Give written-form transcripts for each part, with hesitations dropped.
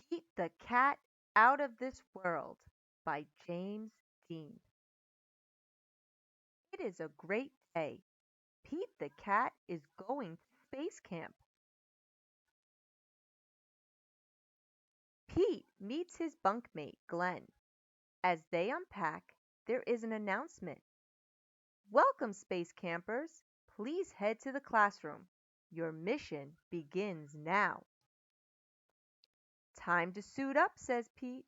Eat the Cat Out of This World by James Dean. It is a great day. Pete the cat is going to space camp. Pete meets his bunkmate, Glenn. As they unpack, there is an announcement. Welcome, space campers. Please head to the classroom. Your mission begins now. Time to suit up, says Pete.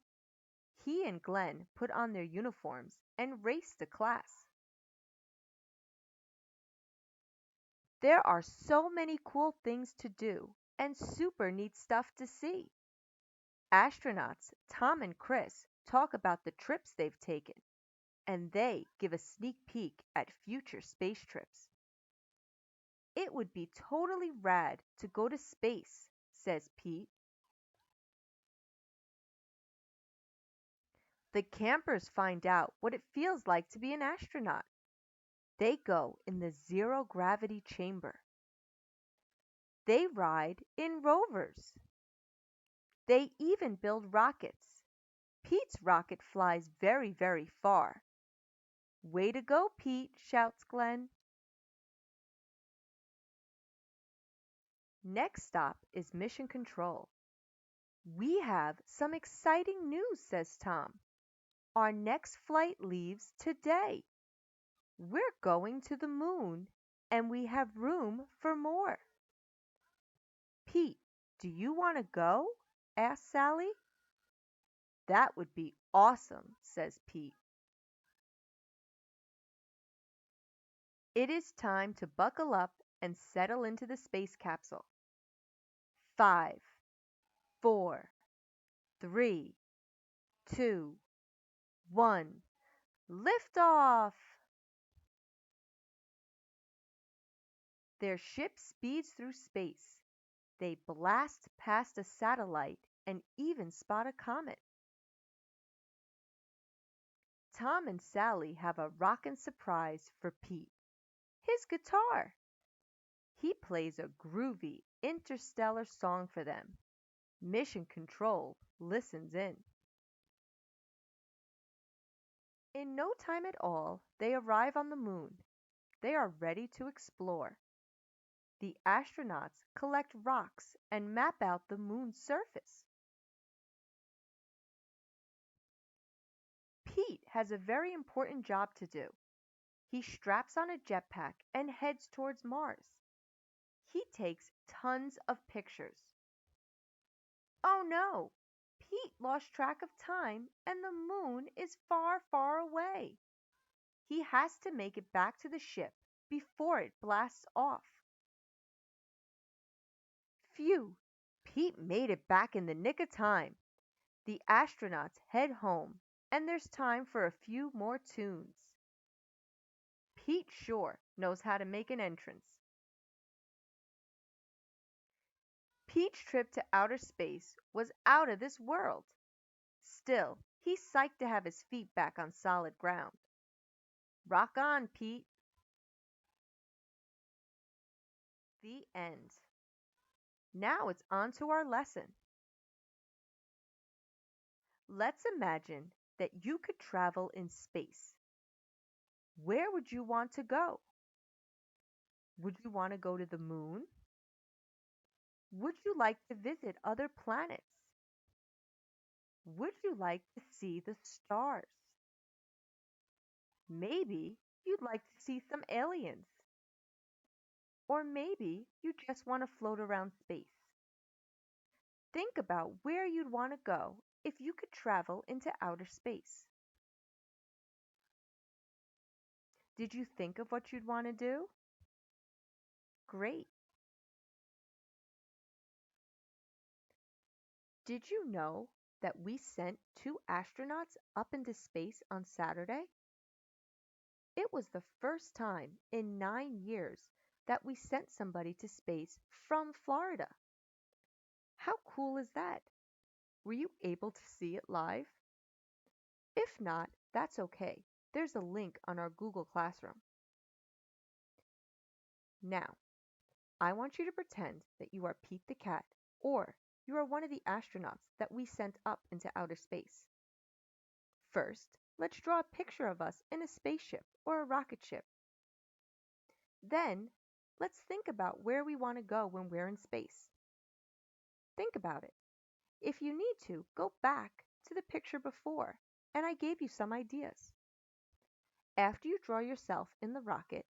He and Glenn put on their uniforms and race to class. There are so many cool things to do and super neat stuff to see. Astronauts Tom and Chris talk about the trips they've taken, and they give a sneak peek at future space trips. It would be totally rad to go to space, says Pete. The campers find out what it feels like to be an astronaut. They go in the zero gravity chamber. They ride in rovers. They even build rockets. Pete's rocket flies very, very far. Way to go, Pete, shouts Glenn. Next stop is Mission Control. We have some exciting news, says Tom. Our next flight leaves today. We're going to the moon, and we have room for more. Pete, do you want to go? Asks Sally. That would be awesome, says Pete. It is time to buckle up and settle into the space capsule. 5, 4, 3, 2, 1. Lift off! Their ship speeds through space. They blast past a satellite and even spot a comet. Tom and Sally have a rockin' surprise for Pete. His guitar. He plays a groovy interstellar song for them. Mission Control listens in. In no time at all, they arrive on the moon. They are ready to explore. The astronauts collect rocks and map out the moon's surface. Pete has a very important job to do. He straps on a jetpack and heads towards Mars. He takes tons of pictures. Oh no! Pete lost track of time and the moon is far, far away. He has to make it back to the ship before it blasts off. Phew! Pete made it back in the nick of time. The astronauts head home, and there's time for a few more tunes. Pete sure knows how to make an entrance. Pete's trip to outer space was out of this world. Still, he's psyched to have his feet back on solid ground. Rock on, Pete. The end. Now it's on to our lesson. Let's imagine that you could travel in space. Where would you want to go? Would you want to go to the moon? Would you like to visit other planets? Would you like to see the stars? Maybe you'd like to see some aliens. Or maybe you just want to float around space. Think about where you'd want to go if you could travel into outer space. Did you think of what you'd want to do? Great. Did you know that we sent 2 astronauts up into space on Saturday? It was the first time in 9 years that we sent somebody to space from Florida. How cool is that? Were you able to see it live? If not, that's okay. There's a link on our Google Classroom. Now, I want you to pretend that you are Pete the cat or you are one of the astronauts that we sent up into outer space. First, let's draw a picture of us in a spaceship or a rocket ship. Then, let's think about where we want to go when we're in space. Think about it. If you need to, go back to the picture before, and I gave you some ideas. After you draw yourself in the rocket,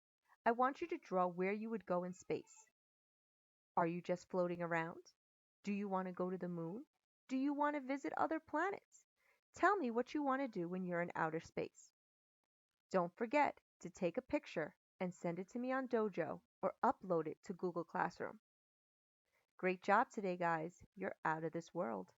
I want you to draw where you would go in space. Are you just floating around? Do you want to go to the moon? Do you want to visit other planets? Tell me what you want to do when you're in outer space. Don't forget to take a picture and send it to me on Dojo or upload it to Google Classroom. Great job today, guys. You're out of this world.